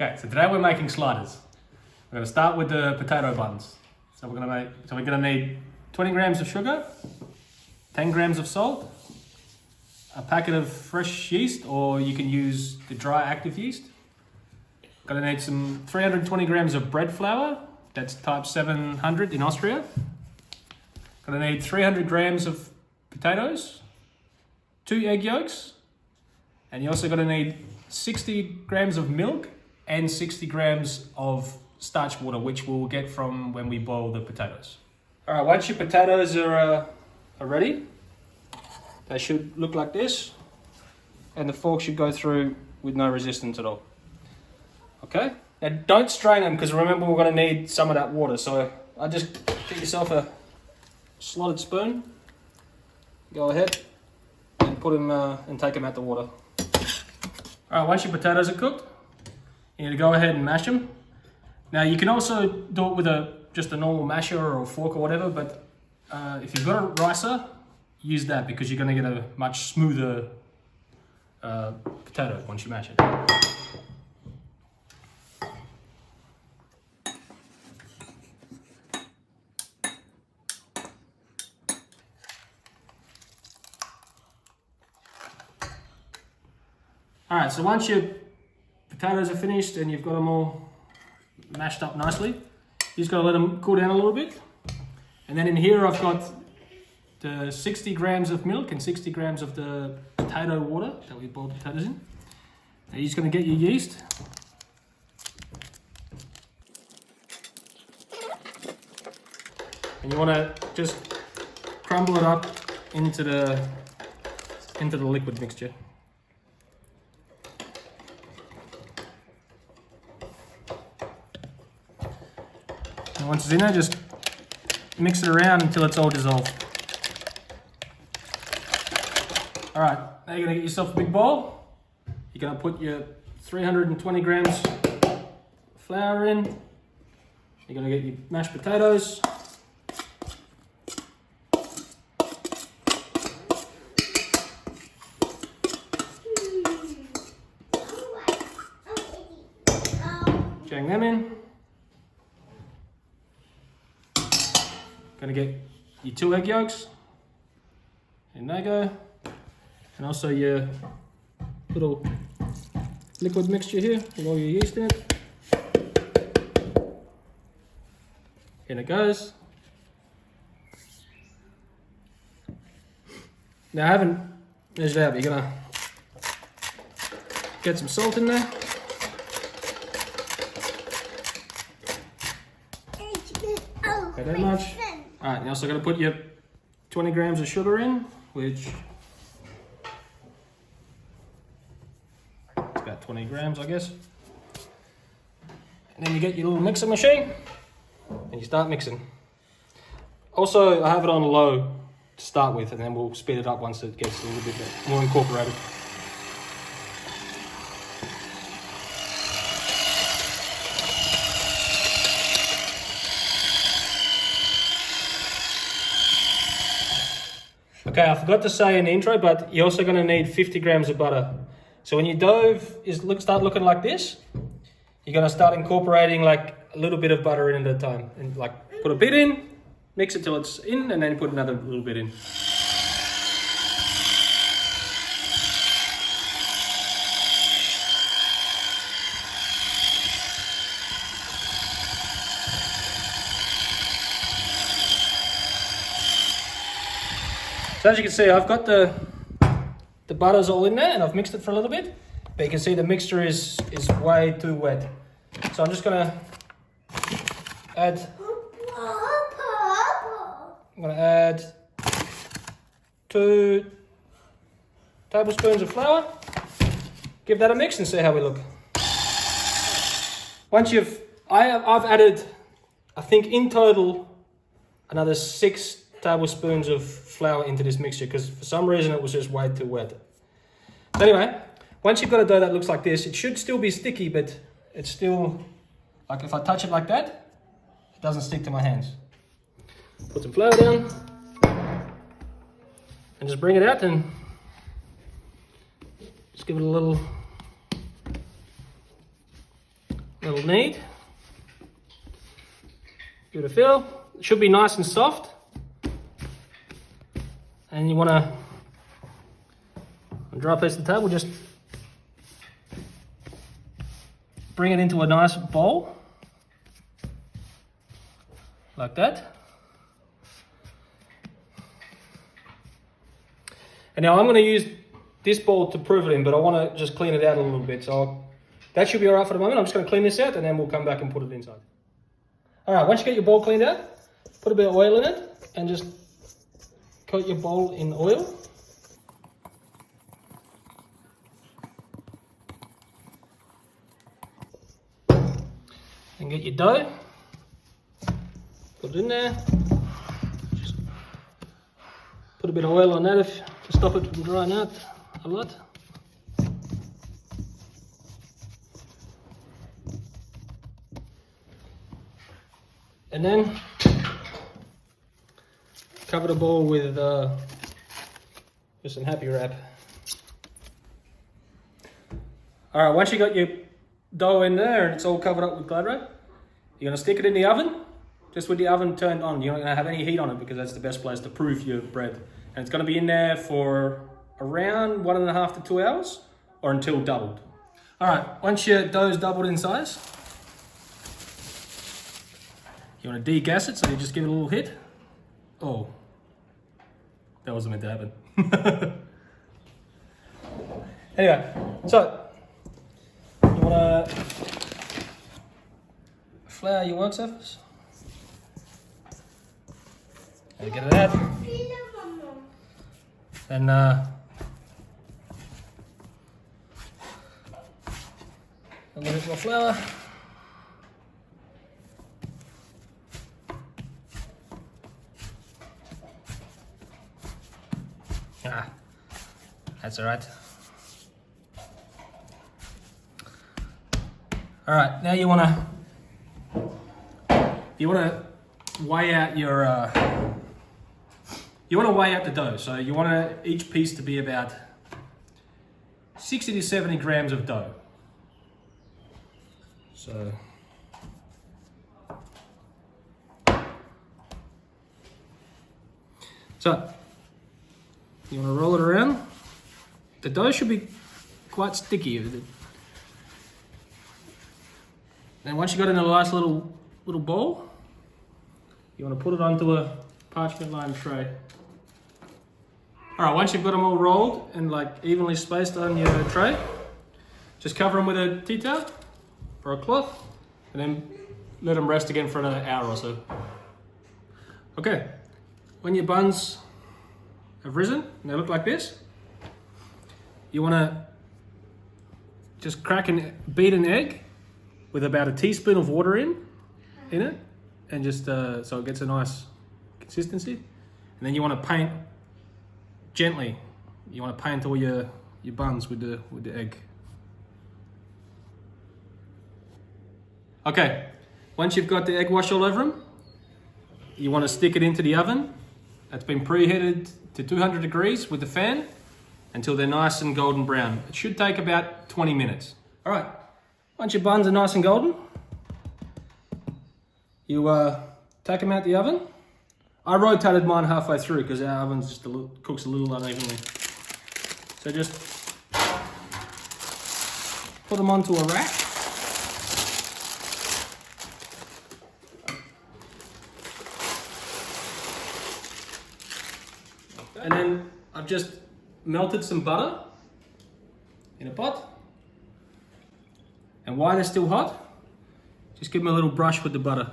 Okay, so today we're making sliders. We're going to start with the potato buns. So we're going to need 20 grams of sugar, 10 grams of salt, a packet of fresh yeast, or you can use the dry active yeast. Going to need some 320 grams of bread flour. That's type 700 in Austria. Going to need 300 grams of potatoes, 2 egg yolks, and you're also going to need 60 grams of milk and 60 grams of starch water, which we'll get from when we boil the potatoes. All right, once your potatoes are ready, they should look like this, and the fork should go through with no resistance at all. Okay, now don't strain them, because remember we're going to need some of that water. So I just get yourself a slotted spoon, go ahead and put them and take them out the water. All right, once your potatoes are cooked, you need to go ahead and mash them. Now you can also do it with just a normal masher or a fork or whatever, but if you've got a ricer, use that, because you're going to get a much smoother potato once you mash it. Alright, so once your potatoes are finished and you've got them all mashed up nicely, you just got to let them cool down a little bit. And then in here I've got the 60 grams of milk and 60 grams of the potato water that we boiled potatoes in. Now you're just going to get your yeast. And you want to just crumble it up into the liquid mixture. And once it's in there, just mix it around until it's all dissolved. All right, now you're gonna get yourself a big bowl. You're gonna put your 320 grams flour in. You're gonna get your mashed potatoes. Jang them in. Gonna get your 2 egg yolks, and they go, and also your little liquid mixture here with all your yeast in it. In it goes. Now I haven't measured out, but you're gonna get some salt in there. Okay, that much. All right, you're also going to put your 20 grams of sugar in, which is about 20 grams, I guess. And then you get your little mixer machine and you start mixing. Also, I have it on low to start with, and then we'll speed it up once it gets a little bit more incorporated. Okay, I forgot to say in the intro, but you're also going to need 50 grams of butter. So when your dough start looking like this, you're going to start incorporating like a little bit of butter in at a time. And like put a bit in, mix it till it's in, and then put another little bit in. So as you can see, I've got the butters all in there, and I've mixed it for a little bit, but you can see the mixture is way too wet. So I'm just gonna add 2 tablespoons of flour. Give that a mix and see how we look. Once I've added, I think in total, another 6 tablespoons of flour into this mixture, because for some reason it was just way too wet. So anyway, once you've got a dough that looks like this, it should still be sticky, but it's still, like if I touch it like that, it doesn't stick to my hands. Put some flour down and just bring it out and just give it a little little knead. Give it a feel. It should be nice and soft. And you want to, on a dry piece of the table, just bring it into a nice bowl, like that. And now I'm going to use this bowl to proof it in, but I want to just clean it out a little bit. So that should be all right for the moment. I'm just going to clean this out and then we'll come back and put it inside. All right, once you get your bowl cleaned out, put a bit of oil in it and just coat your bowl in oil. And get your dough, put it in there. Just put a bit of oil on that to stop it from drying out a lot. And then cover the bowl with just some happy wrap. All right, once you got your dough in there and it's all covered up with glad wrap, you're gonna stick it in the oven, just with the oven turned on. You're not gonna have any heat on it because that's the best place to proof your bread. And it's gonna be in there for around 1.5 to 2 hours or until doubled. All right, once your dough's doubled in size, you wanna degas it, so you just give it a little hit. Oh, that wasn't meant to happen. Anyway, so you want to flour your work surface and get it out. Then a little bit more flour. That's all right. All right, now you wanna weigh out your the dough. So you want each piece to be about 60 to 70 grams of dough. So you want to roll it around. The dough should be quite sticky. And once you got it in a nice little bowl, you want to put it onto a parchment lined tray. All right, once you've got them all rolled and like evenly spaced on your tray, just cover them with a tea towel or a cloth and then let them rest again for another hour or so. Okay, when your buns have risen and they look like this, you want to just crack and beat an egg with about a teaspoon of water in it, and just so it gets a nice consistency. And then you want to paint gently. You want to paint all your buns with the egg. Okay, once you've got the egg wash all over them, you want to stick it into the oven. That's been preheated to 200 degrees with the fan until they're nice and golden brown. It should take about 20 minutes. All right, once your buns are nice and golden, you take them out the oven. I rotated mine halfway through because our oven just cooks a little unevenly. So just put them onto a rack. And then I've just melted some butter in a pot. And while they're still hot, just give them a little brush with the butter.